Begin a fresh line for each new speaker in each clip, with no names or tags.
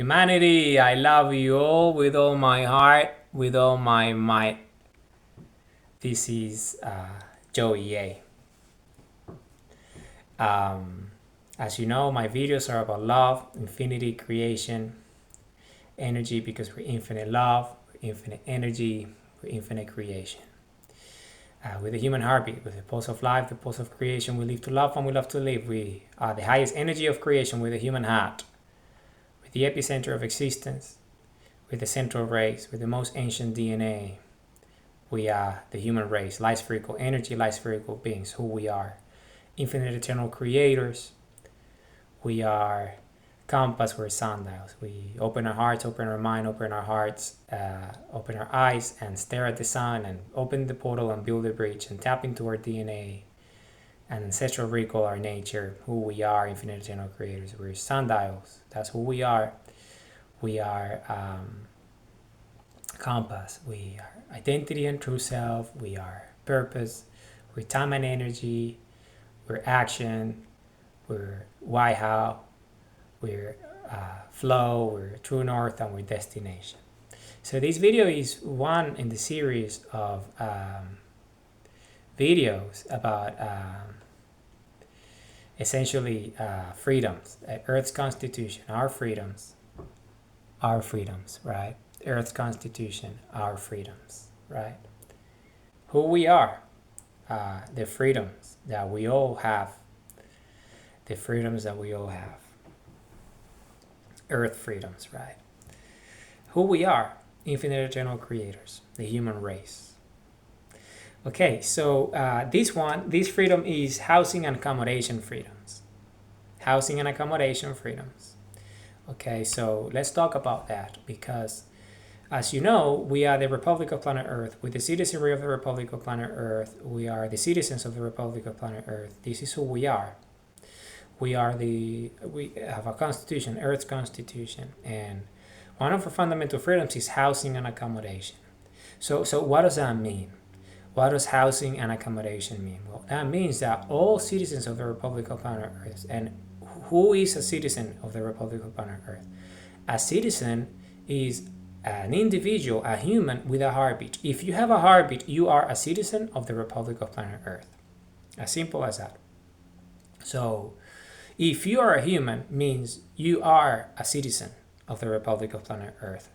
Humanity, I love you all with all my heart, with all my might. This is Joey A. As you know, my videos are about love, infinity, creation, energy, because we're infinite love, we're infinite energy, we're infinite creation. With the human heartbeat, with the pulse of life, the pulse of creation, we live to love and we love to live. We are the highest energy of creation with the human heart, with the epicenter of existence, with the central race, with the most ancient DNA. We are the human race, light spherical energy, light spherical beings, who we are. Infinite eternal creators. We are compass, we're sundials. We open our hearts, open our mind, open our hearts, open our eyes and stare at the sun and open the portal and build a bridge and tap into our DNA and ancestral recall our nature, who we are, infinite eternal creators. We're sundials. That's who we are. We are compass. We are identity and true self. We are purpose. We're time and energy. We're action. We're why, how. We're flow. We're true north, and we're destination. So this video is one in the series of videos about essentially freedoms, Earth's Constitution, our freedoms, right? Earth's Constitution, our freedoms, right? Who we are, the freedoms that we all have, the freedoms that we all have, Earth freedoms, right? Who we are, infinite eternal creators, the human race. Okay, so this freedom is housing and accommodation freedoms. Housing and accommodation freedoms. Okay, so let's talk about that because, as you know, we are the Republic of Planet Earth. With the citizenry of the Republic of Planet Earth, we are the citizens of the Republic of Planet Earth. This is who we are. We have a constitution, Earth's Constitution, and one of our fundamental freedoms is housing and accommodation. So what does that mean? What does housing and accommodation mean? Well, that means that all citizens of the Republic of Planet Earth, and who is a citizen of the Republic of Planet Earth? A citizen is an individual, a human with a heartbeat. If you have a heartbeat, you are a citizen of the Republic of Planet Earth. As simple as that. So, if you are a human, means you are a citizen of the Republic of Planet Earth.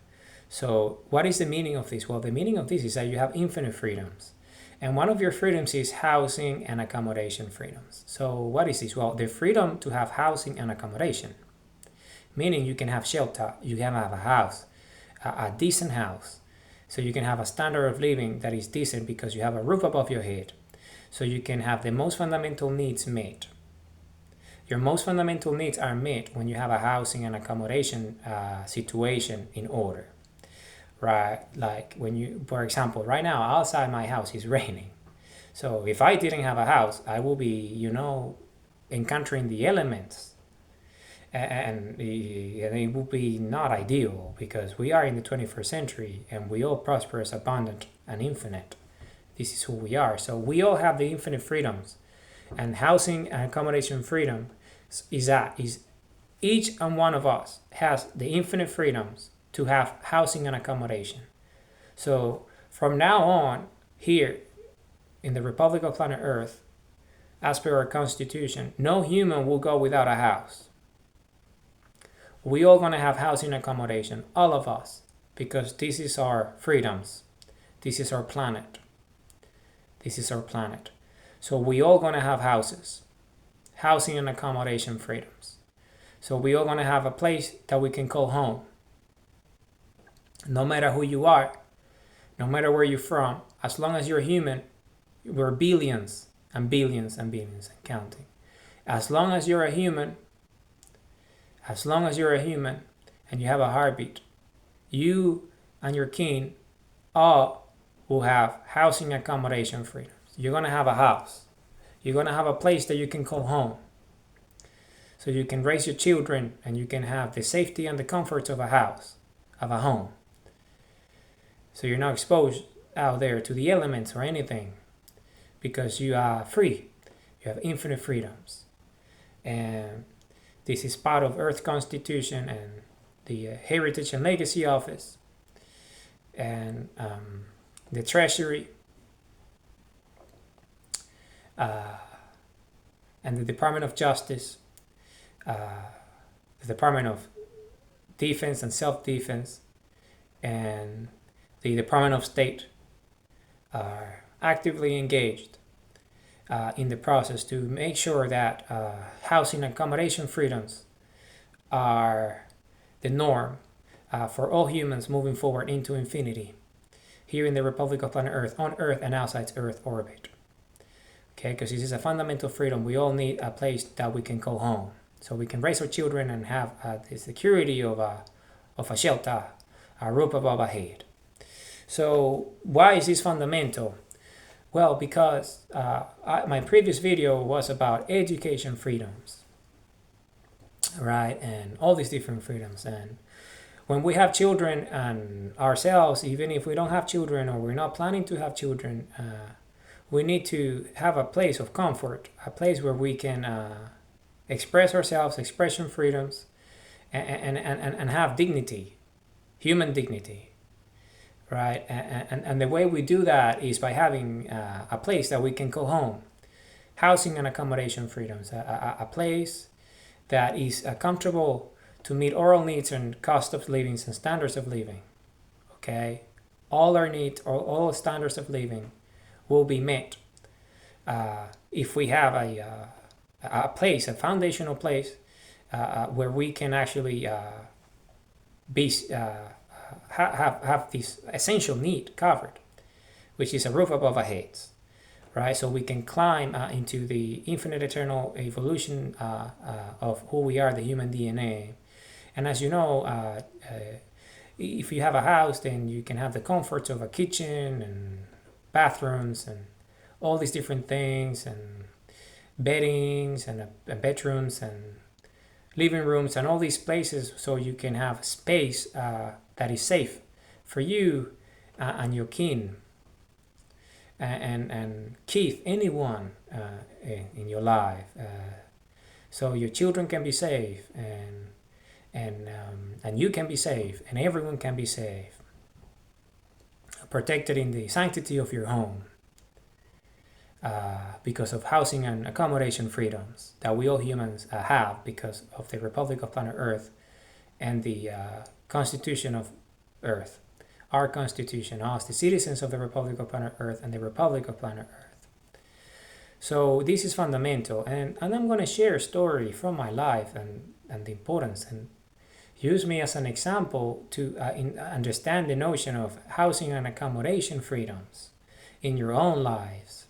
So, what is the meaning of this? Well, the meaning of this is that you have infinite freedoms. And one of your freedoms is housing and accommodation freedoms. So what is this? Well, the freedom to have housing and accommodation, meaning you can have shelter, you can have a house, a decent house. So you can have a standard of living that is decent because you have a roof above your head. So you can have the most fundamental needs met. Your most fundamental needs are met when you have a housing and accommodation situation in order. Right, like when you, for example, right now outside my house is raining. So if I didn't have a house, I will be, encountering the elements, and it would be not ideal because we are in the 21st century and we all prosperous, abundant, and infinite. This is who we are. So we all have the infinite freedoms, and housing and accommodation freedom is each and one of us has the infinite freedoms to have housing and accommodation. So from now on, here in the Republic of Planet Earth, as per our Constitution, no human will go without a house. We all gonna have housing and accommodation, all of us, because this is our freedoms. This is our planet. This is our planet. So we all gonna have houses, housing and accommodation freedoms. So we all gonna have a place that we can call home. No matter who you are, no matter where you're from, as long as you're human, we're billions and billions and billions and counting. As long as you're a human, and you have a heartbeat, you and your kin all will have housing and accommodation freedoms. You're gonna have a house. You're gonna have a place that you can call home. So you can raise your children and you can have the safety and the comforts of a house, of a home. So you're not exposed out there to the elements or anything because you are free. You have infinite freedoms. And this is part of Earth Constitution, and the Heritage and Legacy Office, and the Treasury, and the Department of Justice, the Department of Defense and Self-Defense, and the Department of State are actively engaged in the process to make sure that housing and accommodation freedoms are the norm for all humans moving forward into infinity here in the Republic of Planet Earth, on Earth and outside Earth orbit. Okay, because this is a fundamental freedom. We all need a place that we can call home, so we can raise our children and have the security of a shelter, a roof above our head. So why is this fundamental? Well, because my previous video was about education freedoms, right, and all these different freedoms. And when we have children and ourselves, even if we don't have children or we're not planning to have children, we need to have a place of comfort, a place where we can express ourselves, expression freedoms, and have dignity, human dignity, right? And the way we do that is by having a place that we can call home, housing and accommodation freedoms, a place that is comfortable to meet our needs and cost of living and standards of living. Okay, all our needs, all standards of living will be met if we have a place, a foundational place where we can actually be have this essential need covered, which is a roof above our heads, right? So we can climb into the infinite eternal evolution of who we are, the human DNA. And as you know, if you have a house, then you can have the comforts of a kitchen and bathrooms and all these different things, and beddings and bedrooms and living rooms and all these places, so you can have space that is safe for you and your kin and Keith, anyone in your life, so your children can be safe, and you can be safe, and everyone can be safe, protected in the sanctity of your home, because of housing and accommodation freedoms that we all humans have because of the Republic of Planet Earth and the Constitution of Earth, our Constitution, us, the citizens of the Republic of Planet Earth and the Republic of Planet Earth. So this is fundamental, and I'm going to share a story from my life and the importance, and use me as an example to understand the notion of housing and accommodation freedoms in your own lives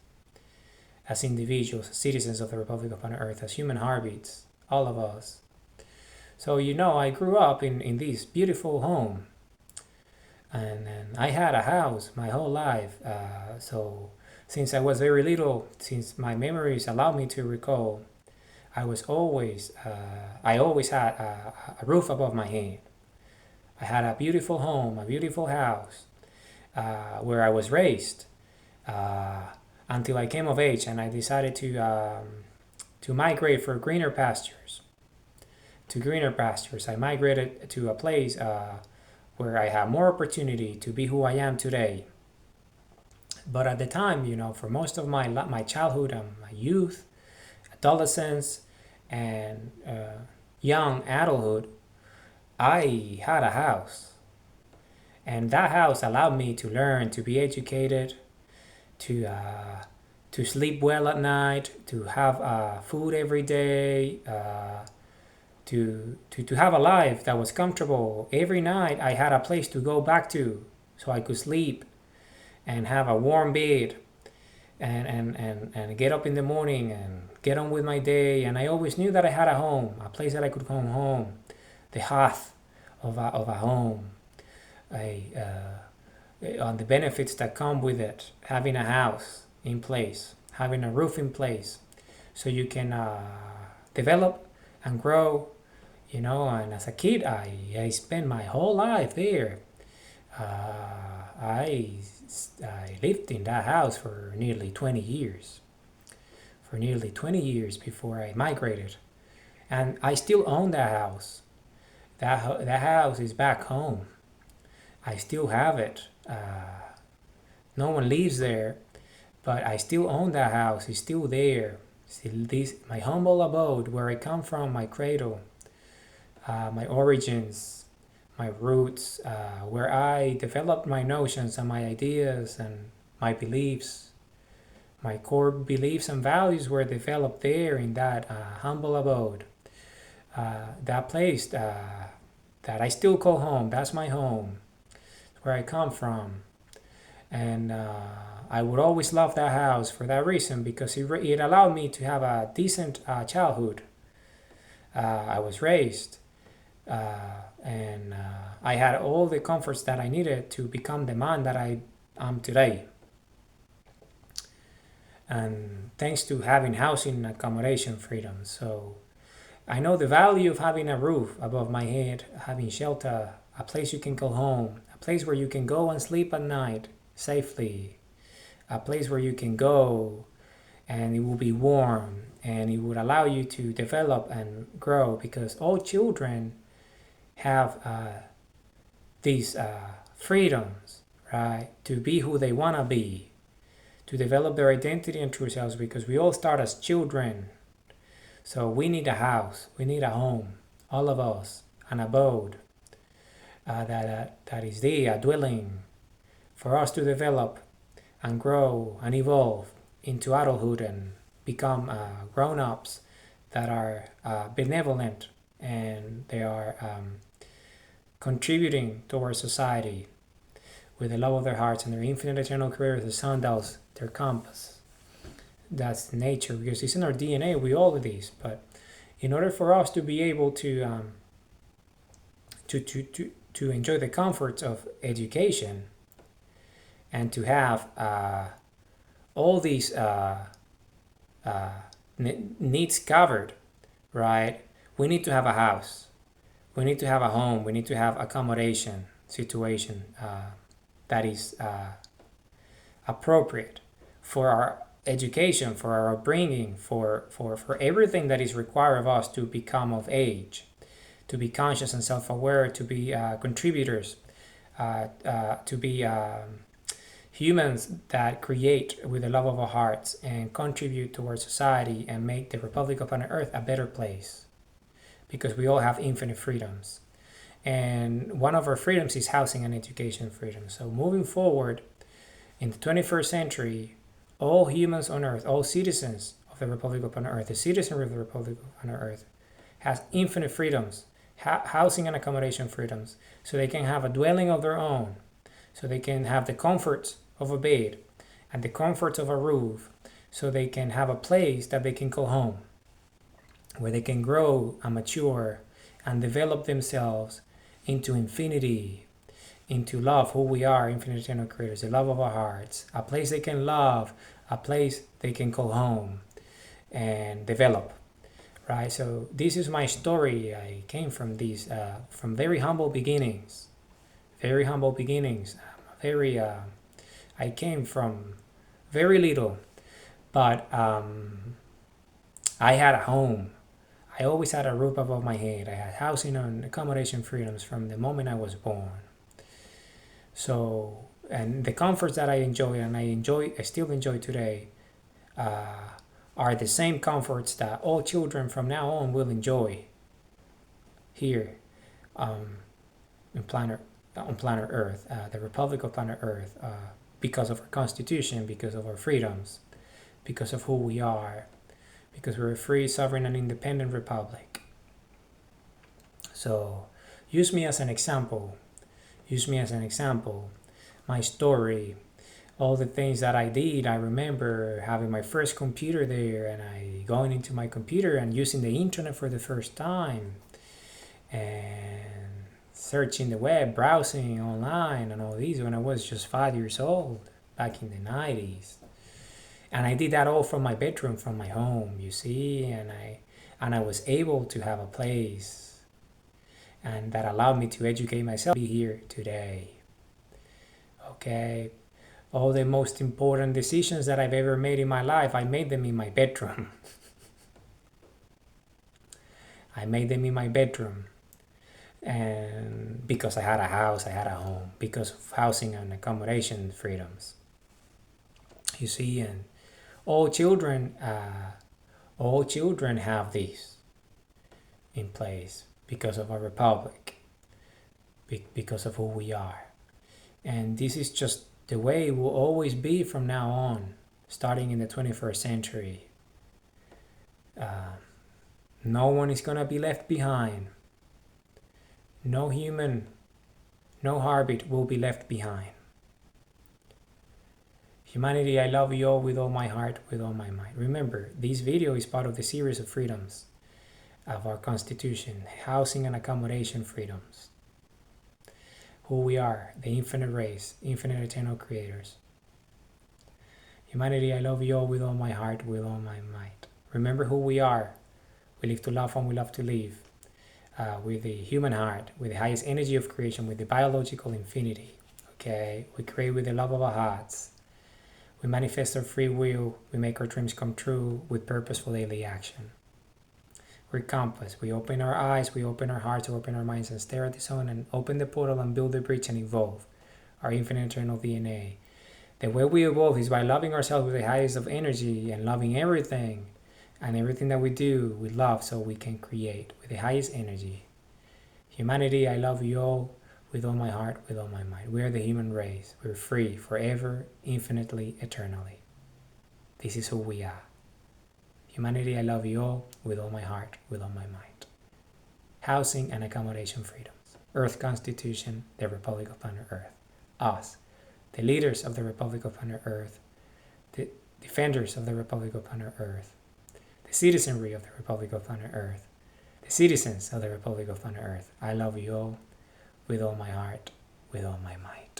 as individuals, citizens of the Republic of Planet Earth, as human heartbeats, all of us. So I grew up in this beautiful home, and I had a house my whole life. So since I was very little, since my memories allow me to recall, I always had a roof above my head. I had a beautiful home, a beautiful house, where I was raised until I came of age, and I decided to migrate for greener pastures. I migrated to a place where I have more opportunity to be who I am today. But at the time, for most of my childhood and my youth, adolescence, and young adulthood, I had a house. And that house allowed me to learn, to be educated, to sleep well at night, to have food every day, to have a life that was comfortable. Every night I had a place to go back to so I could sleep and have a warm bed and get up in the morning and get on with my day. And I always knew that I had a home, a place that I could come home, the hearth of a home, on the benefits that come with it, having a house in place, having a roof in place, so you can develop and grow, and as a kid, I spent my whole life there. I lived in that house for nearly 20 years. Before I migrated. And I still own that house. That house is back home. I still have it. No one lives there, but I still own that house. It's still there. Still this my humble abode, where I come from, my cradle, my origins, my roots, where I developed my notions and my ideas and my beliefs. My core beliefs and values were developed there in that humble abode. That place that I still call home. That's my home. It's where I come from. And I would always love that house for that reason, because it allowed me to have a decent childhood. I was raised, and I had all the comforts that I needed to become the man that I am today. And thanks to having housing and accommodation freedom. So I know the value of having a roof above my head, having shelter, a place you can call home, a place where you can go and sleep at night safely, a place where you can go and it will be warm and it would allow you to develop and grow, because all children have these freedoms, right, to be who they want to be, to develop their identity and true selves, because we all start as children. So we need a house, we need a home, all of us, an abode that is a dwelling for us to develop and grow and evolve into adulthood and become grown-ups that are benevolent, and they are contributing towards society with the love of their hearts and their infinite eternal creator, the sundials, their compass. That's nature, because it's in our DNA. We all do this, but in order for us to be able to enjoy the comforts of education and to have all these needs covered, right? We need to have a house. We need to have a home. We need to have accommodation situation that is appropriate for our education, for our upbringing, for everything that is required of us to become of age, to be conscious and self-aware, to be contributors, to be humans that create with the love of our hearts and contribute towards society and make the Republic of Planet Earth a better place, because we all have infinite freedoms. And one of our freedoms is housing and education freedom. So moving forward in the 21st century, all humans on Earth, all citizens of the Republic of Planet Earth, the citizenry of the Republic of Planet Earth, has infinite freedoms, housing and accommodation freedoms, so they can have a dwelling of their own, so they can have the comforts of a bed and the comforts of a roof, so they can have a place that they can call home, where they can grow and mature and develop themselves into infinity, into love, who we are, infinite eternal creators, the love of our hearts, a place they can love, a place they can call home and develop, right? So this is my story. I came from these, from very humble beginnings, very humble beginnings. I came from very little, but I had a home. I always had a roof above my head. I had housing and accommodation freedoms from the moment I was born. So, and the comforts that I enjoy, and I still enjoy today, are the same comforts that all children from now on will enjoy here on planet Earth, the Republic of Planet Earth, because of our Constitution, because of our freedoms, because of who we are, because we're a free, sovereign, and independent republic. So use me as an example. Use me as an example. My story, all the things that I did. I remember having my first computer there, and I going into my computer and using the internet for the first time, and searching the web, browsing online, and all these when I was just 5 years old, back in the 90s. And I did that all from my bedroom, from my home, you see, and I was able to have a place, and that allowed me to educate myself, be here today. Okay, all the most important decisions that I've ever made in my life, I made them in my bedroom. I made them in my bedroom. and because I had a house, I had a home, because of housing and accommodation freedoms. You see, and all children, all children have these in place because of our republic, because of who we are, and this is just the way it will always be from now on, starting in the 21st century. No one is gonna be left behind. No human, no heartbeat will be left behind. Humanity, I love you all with all my heart, with all my mind. Remember, this video is part of the series of freedoms of our Constitution, housing and accommodation freedoms. Who we are, the infinite race, infinite eternal creators. Humanity, I love you all with all my heart, with all my might. Remember who we are. We live to love and we love to live. With the human heart, with the highest energy of creation, with the biological infinity. Okay, we create with the love of our hearts. We manifest our free will. We make our dreams come true with purposeful daily action. We're compass. We open our eyes, we open our hearts, we open our minds and stare at the sun and open the portal and build the bridge and evolve our infinite eternal DNA. The way we evolve is by loving ourselves with the highest of energy and loving everything. And everything that we do, we love so we can create with the highest energy. Humanity, I love you all with all my heart, with all my mind. We are the human race. We're free forever, infinitely, eternally. This is who we are. Humanity, I love you all with all my heart, with all my mind. Housing and accommodation freedoms. Earth Constitution, the Republic of Planet Earth. Us, the leaders of the Republic of Planet Earth, the defenders of the Republic of Planet Earth, the citizenry of the Republic of Planet Earth, the citizens of the Republic of Planet Earth. I love you all with all my heart, with all my might.